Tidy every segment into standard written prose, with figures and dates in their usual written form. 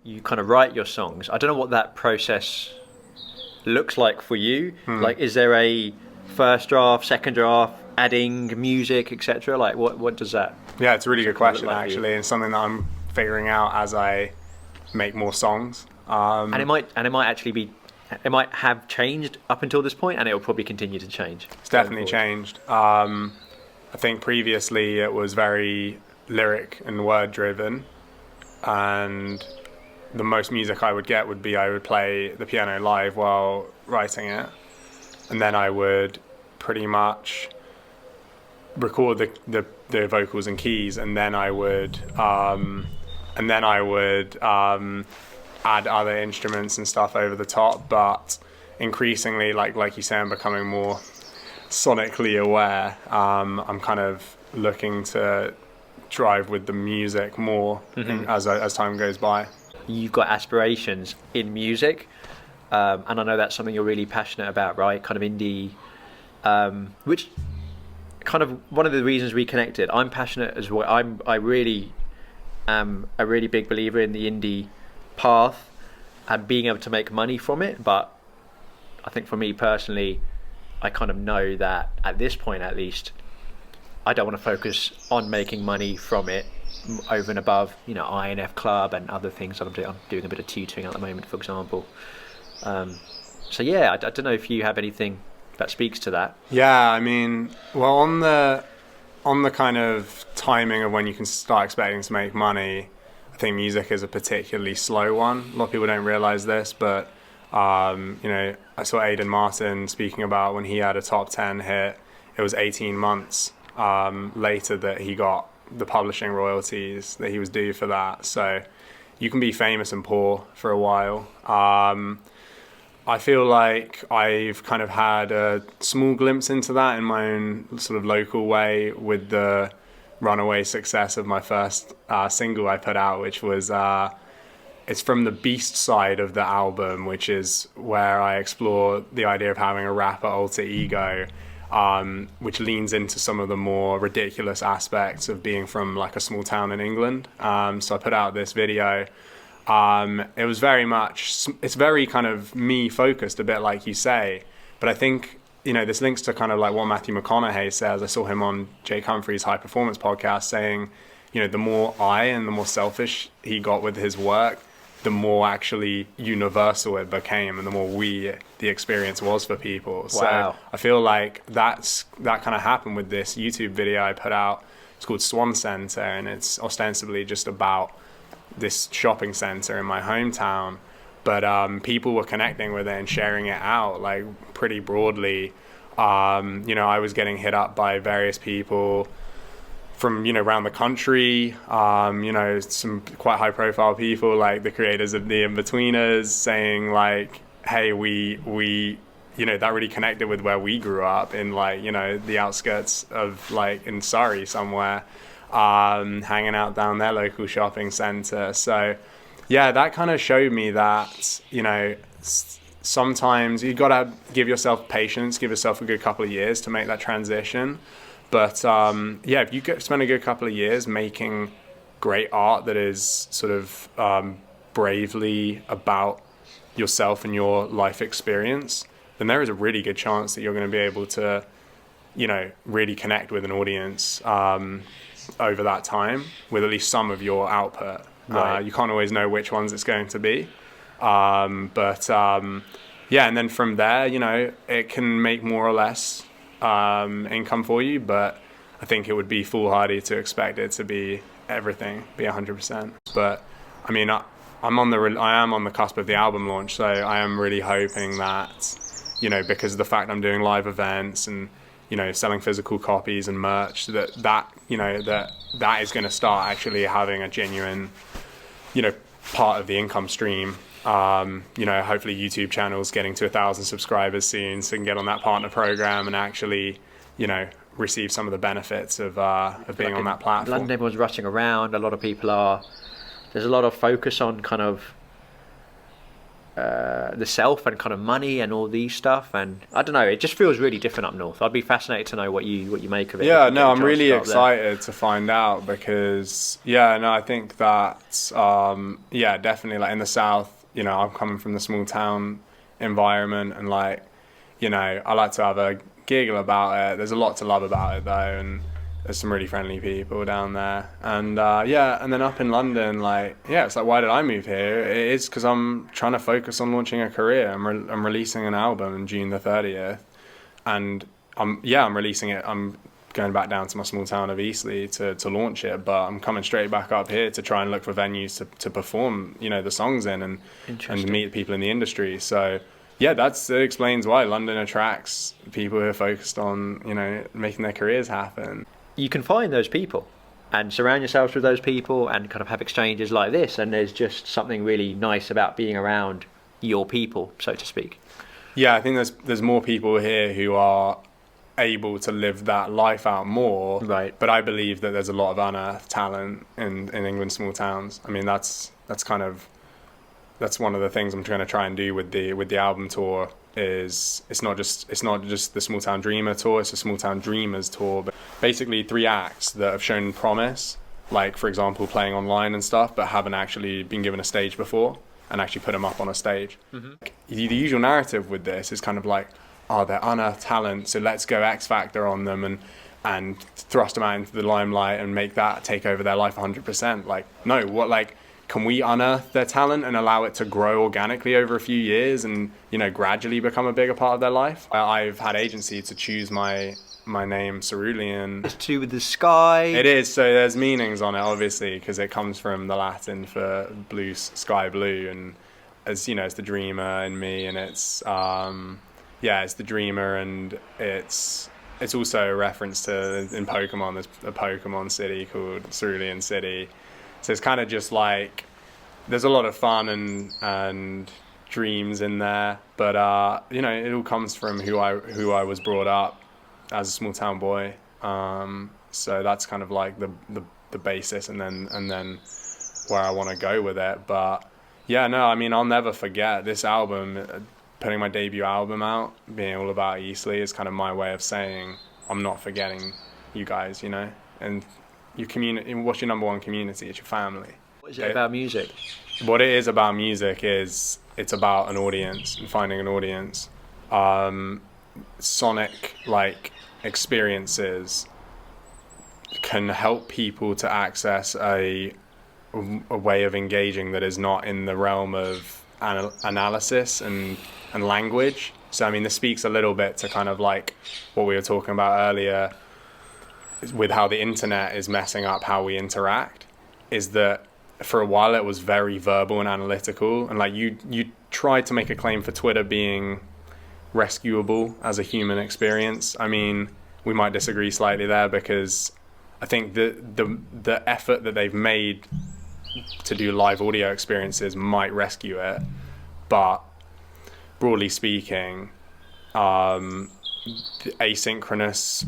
you kind of write your songs. I don't know what that process looks like for you. Like, is there a first draft, second draft, adding music, etc.? Like, what does that? Yeah, it's a really good question, actually, and something that I'm figuring out as I make more songs. And it might actually be, it might have changed up until this point, and it will probably continue to change. It's definitely changed. I think previously it was very lyric and word driven, and the most music I would get would be I would play the piano live while writing it, and then I would pretty much record the vocals and keys, and then I would add other instruments and stuff over the top. But increasingly, like you say, I'm becoming more sonically aware. I'm kind of looking to drive with the music more as time goes by. You've got aspirations in music, and I know that's something you're really passionate about, right? Kind of indie, which kind of one of the reasons we connected. I'm passionate as well. I really am a really big believer in the indie path and being able to make money from it. But I think for me personally, I kind of know that at this point, at least, I don't want to focus on making money from it over and above, INF Club and other things that I'm doing. I'm doing a bit of tutoring at the moment, for example. So yeah, I don't know if you have anything that speaks to that. Yeah, I mean, well, on the kind of timing of when you can start expecting to make money, I think music is a particularly slow one. A lot of people don't realize this, but I saw Aidan Martin speaking about when he had a top 10 hit, it was 18 months later that he got the publishing royalties that he was due for that. So you can be famous and poor for a while. I feel like I've kind of had a small glimpse into that in my own sort of local way with the runaway success of my first single I put out, which was it's from the Beast side of the album, which is where I explore the idea of having a rapper alter ego, which leans into some of the more ridiculous aspects of being from like a small town in England. So I put out this video. It was it's very kind of me focused, a bit like you say, but I think, this links to kind of like what Matthew McConaughey says. I saw him on Jake Humphrey's High Performance podcast saying, the more and the more selfish he got with his work, the more actually universal it became and the more the experience was for people. Wow. So I feel like that kind of happened with this YouTube video I put out. It's called Swan Center, and it's ostensibly just about this shopping center in my hometown, but people were connecting with it and sharing it out like pretty broadly. I was getting hit up by various people from around the country, some quite high profile people like the creators of the In-Betweeners saying like, hey, we that really connected with where we grew up in like the outskirts of like in Surrey somewhere, hanging out down their local shopping center. So yeah, that kind of showed me that sometimes you gotta give yourself patience, give yourself a good couple of years to make that transition. But if you spend a good couple of years making great art that is sort of bravely about yourself and your life experience, then there is a really good chance that you're going to be able to really connect with an audience over that time with at least some of your output. Right. You can't always know which ones it's going to be. And then from there, it can make more or less income for you, but I think it would be foolhardy to expect it to be everything, be 100%. But I mean, I am on the cusp of the album launch, so I am really hoping that, because of the fact I'm doing live events and selling physical copies and merch, that is going to start actually having a genuine part of the income stream. Hopefully YouTube channel's getting to 1,000 subscribers soon, so we can get on that partner program and actually receive some of the benefits of being on that platform. London, everyone's rushing around. A lot of people are. There's a lot of focus on kind of the self and kind of money and all these stuff. And I don't know, it just feels really different up north. I'd be fascinated to know what you make of it. Yeah, no, I'm really excited to find out, because I think that definitely, like in the south, I'm coming from the small town environment, and like, I like to have a giggle about it. There's a lot to love about it though, and there's some really friendly people down there. And and then up in London, like, it's like, why did I move here? It is because I'm trying to focus on launching a career. I'm releasing an album on June the 30th, and I'm releasing it. I'm going back down to my small town of Eastleigh to launch it, but I'm coming straight back up here to try and look for venues to perform, the songs in, and meet people in the industry. So that explains why London attracts people who are focused on, making their careers happen. You can find those people and surround yourselves with those people and kind of have exchanges like this, and there's just something really nice about being around your people, so to speak. Yeah, I think there's more people here who are able to live that life out more. Right. But I believe that there's a lot of unearthed talent in England's small towns. I mean, that's one of the things I'm trying to try and do with the album tour. Is it's not just the Smalltown Dreamer tour, it's a Smalltown Dreamers tour, but basically 3 acts that have shown promise, like for example playing online and stuff, but haven't actually been given a stage before, and actually put them up on a stage. Mm-hmm. The usual narrative with this is kind of like, they're unearthed talent, so let's go X Factor on them and thrust them out into the limelight and make that take over their life 100%. Like, no, can we unearth their talent and allow it to grow organically over a few years and, gradually become a bigger part of their life? I've had agency to choose my name, Cerulean. It's to do with the sky. It is, so there's meanings on it, obviously, because it comes from the Latin for blue, sky blue, and as it's the dreamer in me, and it's it's the dreamer, and it's also a reference to, in Pokemon, there's a Pokemon city called Cerulean City. So it's kind of just like, there's a lot of fun and dreams in there, but it all comes from who I was brought up as a small town boy. So that's kind of like the basis, and then where I want to go with it. But I'll never forget this album. Putting my debut album out, being all about Eastleigh, is kind of my way of saying I'm not forgetting you guys, and your community. What's your number one community? It's your family. What is it about music? What it is about music is it's about an audience and finding an audience. Sonic experiences can help people to access a way of engaging that is not in the realm of analysis and language. So this speaks a little bit to kind of like what we were talking about earlier with how the internet is messing up how we interact, is that for a while it was very verbal and analytical, and like you tried to make a claim for Twitter being rescuable as a human experience. We might disagree slightly there, because I think the effort that they've made to do live audio experiences might rescue it, but broadly speaking, asynchronous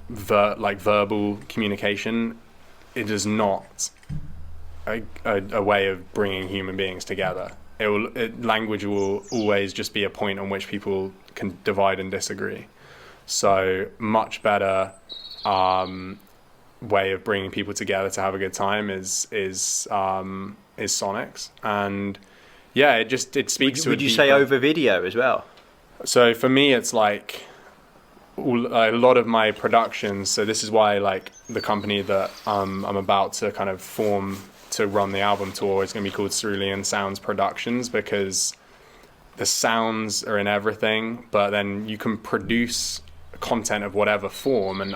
verbal communication, it is not a way of bringing human beings together. Language will always just be a point on which people can divide and disagree. So much better way of bringing people together to have a good time is Sonics, and it speaks to. Would you say over video as well? So for me, it's like a lot of my productions. So this is why the company that I'm about to kind of form to run the album tour is going to be called Cerulean Sounds Productions, because the sounds are in everything, but then you can produce content of whatever form. And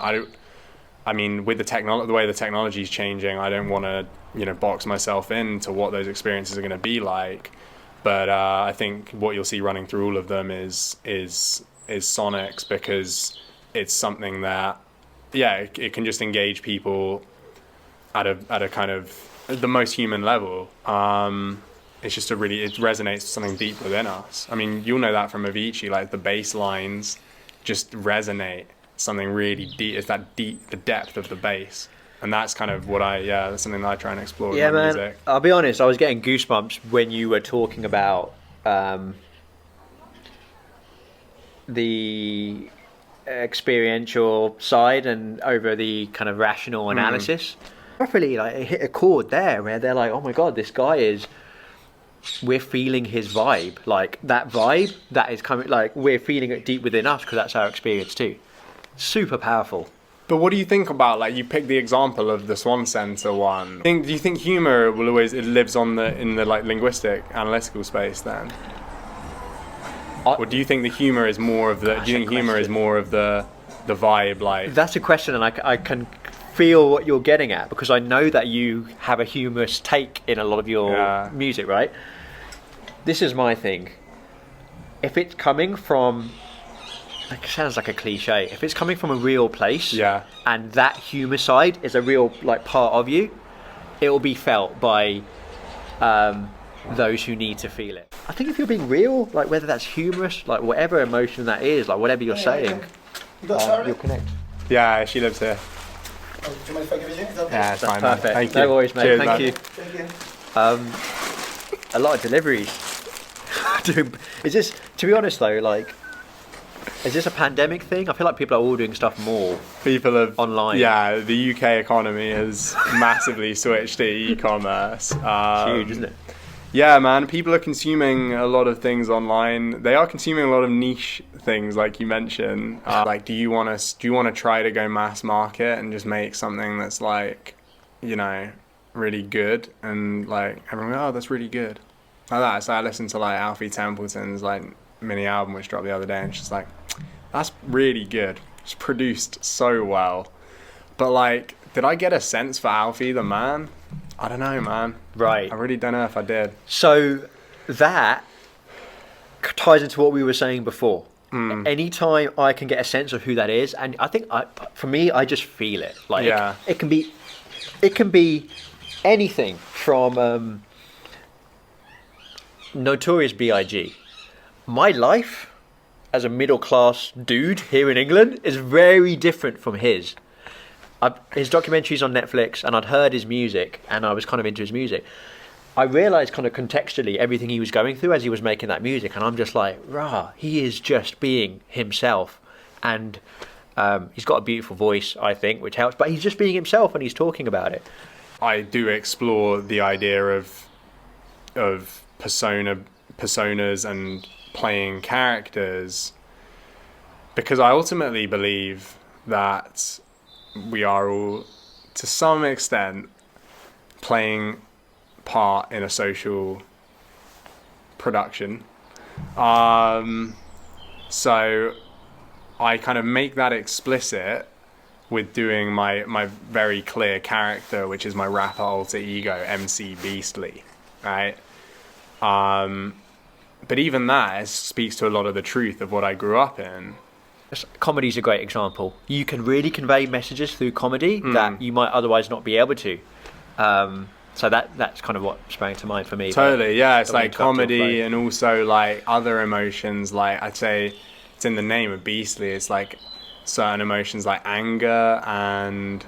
with the way the technology is changing, I don't want to box myself into what those experiences are going to be like. But I think what you'll see running through all of them is Sonics, because it's something that it can just engage people at a kind of the most human level. It's just it resonates with something deep within us. You'll know that from Avicii, the bass lines just resonate something really deep. It's that deep, the depth of the bass. And that's kind of what that's something that I try and explore with my music. I'll be honest, I was getting goosebumps when you were talking about the experiential side and over the kind of rational analysis. Really, like, it hit a chord there where they're like, oh my god, this guy is, we're feeling his vibe, like that vibe that is coming, like we're feeling it deep within us because that's our experience too. Super powerful. But what do you think about, like, you picked the example of the Swan Center one? Do you think humor will always, it lives on in the like linguistic analytical space then? Or do you think the humor is more of the? Do you think humor is more of the vibe? Like, that's a question, and I can feel what you're getting at because I know that you have a humorous take in a lot of your music, right? This is my thing. If it's coming from, it sounds like a cliche. If it's coming from a real place, and that humor side is a real like part of you, it will be felt by those who need to feel it. I think if you're being real, like whether that's humorous, like whatever emotion that is, like whatever you're saying, you'll connect. Yeah, she lives here. Oh, do you mind if I give it to you? Yeah, it's fine. Perfect. Man. Thank No you. worries, mate. Cheers, Thank man. you. Thank you. A lot of deliveries. Is this, to be honest though, like, is this a pandemic thing? I feel like people are ordering stuff more. People have online. Yeah, the UK economy has massively switched to e-commerce. It's huge, isn't it? Yeah, man. People are consuming a lot of things online. They are consuming a lot of niche things, like you mentioned. Like, do you want to try to go mass market and just make something that's like, you know, really good and like everyone, oh, that's really good. Like that. So I listened to like Alfie Templeton's like mini album which dropped the other day, and she's like, that's really good. It's produced so well. But like, did I get a sense for Alfie the man? I don't know, man. Right. I really don't know if I did. So that ties into what we were saying before. Anytime I can get a sense of who that is, and I think for me, I just feel it. Like it can be anything from Notorious B.I.G. My life as a middle class dude here in England is very different from his. His documentary's on Netflix, and I'd heard his music, and I was kind of into his music. I realised kind of contextually everything he was going through as he was making that music, and I'm just like, rah, he is just being himself. And he's got a beautiful voice, I think, which helps, but he's just being himself and he's talking about it. I do explore the idea of personas and playing characters, because I ultimately believe that we are all, to some extent, playing part in a social production. So I kind of make that explicit with doing my very clear character, which is my rapper alter ego, MC Beastly, right? But even that speaks to a lot of the truth of what I grew up in. Comedy's a great example. You can really convey messages through comedy that you might otherwise not be able to. So that's kind of what sprang to mind for me. Totally, yeah. It's like comedy and also like other emotions. Like, I'd say it's in the name of Beastly. It's like certain emotions like anger and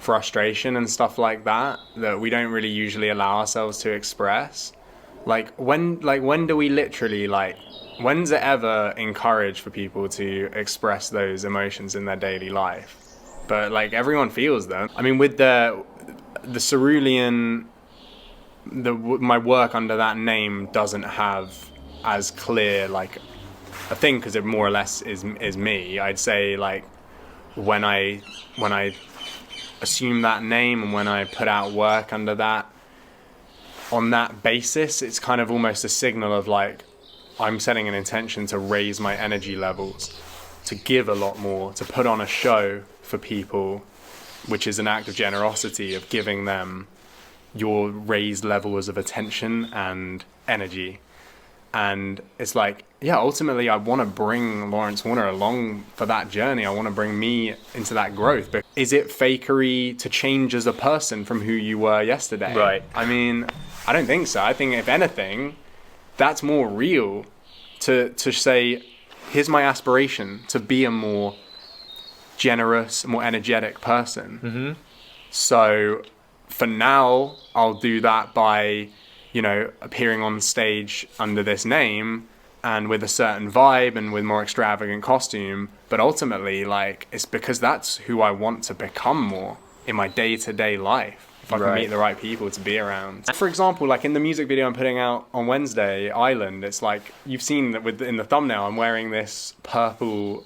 frustration and stuff like that we don't really usually allow ourselves to express. When do we literally, like, when's it ever encouraged for people to express those emotions in their daily life? But like, everyone feels them. I mean, with the cerulean, my work under that name doesn't have as clear like a thing, because it more or less is me. I'd say like when I assume that name and when I put out work under that, on that basis, it's kind of almost a signal of like, I'm setting an intention to raise my energy levels, to give a lot more, to put on a show for people, which is an act of generosity, of giving them your raised levels of attention and energy. And it's like, yeah, ultimately I want to bring Lawrence Warner along for that journey. I want to bring me into that growth. But is it fakery to change as a person from who you were yesterday? Right. I mean, I don't think so. I think if anything, that's more real to say, here's my aspiration to be a more generous, more energetic person. So for now, I'll do that by appearing on stage under this name and with a certain vibe and with more extravagant costume, but ultimately, like, it's because that's who I want to become more in my day-to-day life. If I can meet the right people to be around. For example, like in the music video I'm putting out on Wednesday, Island, it's like, you've seen that in the thumbnail, I'm wearing this purple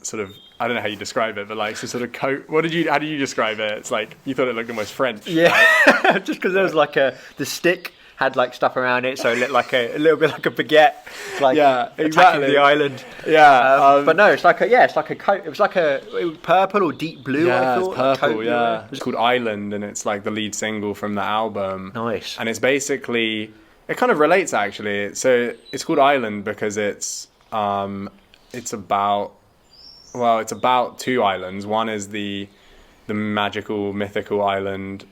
sort of, I don't know how you describe it, but like some sort of coat. How do you describe it? It's like, you thought it looked almost French. Yeah, right? Just because there was like the stick had like stuff around it, so it looked like a little bit like a baguette, like attacking the island. Yeah, but no, it's like a coat. It was like it was purple or deep blue. Yeah, I thought. It's purple. Yeah, it's called Island, and it's like the lead single from the album. Nice. And it's basically, it kind of relates actually. So it's called Island because it's about two islands. One is the magical, mythical island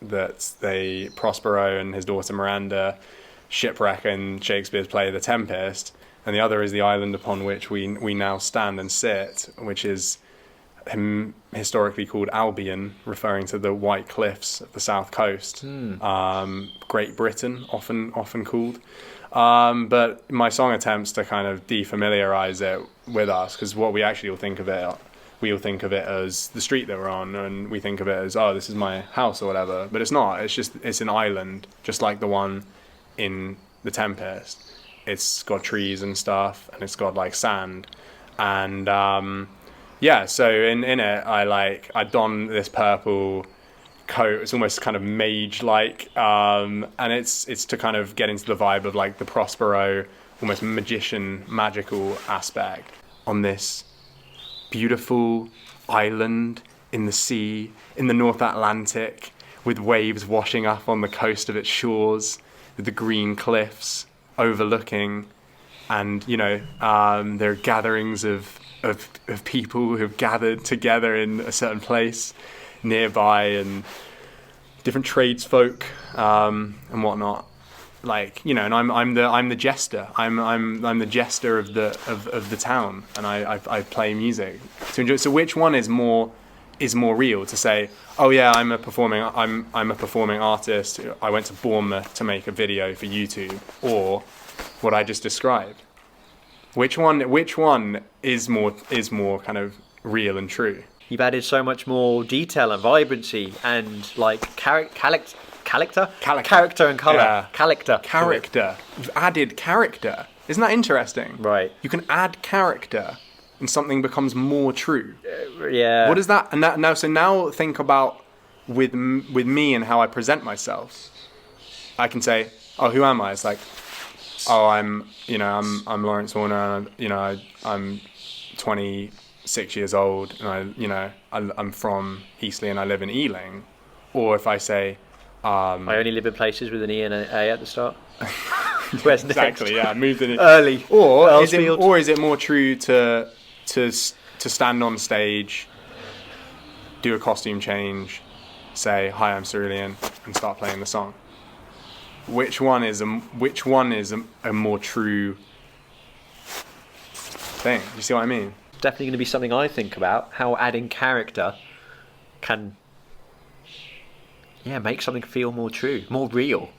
that Prospero and his daughter Miranda shipwreck in Shakespeare's play The Tempest, and the other is the island upon which we now stand and sit, which is historically called Albion, referring to the white cliffs of the south coast. Great Britain, often called. But my song attempts to kind of defamiliarize it with us, because what we actually all think of it as the street that we're on, and we think of it as, oh, this is my house or whatever. But it's not. It's an island, just like the one in The Tempest. It's got trees and stuff, and it's got like sand. And so in it, I don this purple coat. It's almost kind of mage-like, and it's to kind of get into the vibe of like the Prospero, almost magical aspect on this beautiful island in the sea, in the North Atlantic, with waves washing up on the coast of its shores, with the green cliffs overlooking, and there are gatherings of people who have gathered together in a certain place nearby, and different tradesfolk and whatnot. Like, and I'm the jester. I'm the jester of the town, and I play music to enjoy. So which one is more real? To say, oh yeah, I'm a performing artist. I went to Bournemouth to make a video for YouTube, or what I just described. Which one is more kind of real and true? You've added so much more detail and vibrancy and like character and colour. Yeah. Character. You've added character. Isn't that interesting? Right. You can add character and something becomes more true. Yeah. What is that? And now think about with me and how I present myself. I can say, oh, who am I? It's like, oh, I'm Lawrence Warner, and I'm 26 years old, and I'm from Eastleigh and I live in Ealing. Or if I say, I only live in places with an E and an A at the start. Where's exactly, next? yeah, moved in early. Or is it more true to stand on stage, do a costume change, say, hi, I'm Cerulean, and start playing the song? Which one is a more true thing? Do you see what I mean? Definitely going to be something I think about, how adding character can make something feel more true, more real.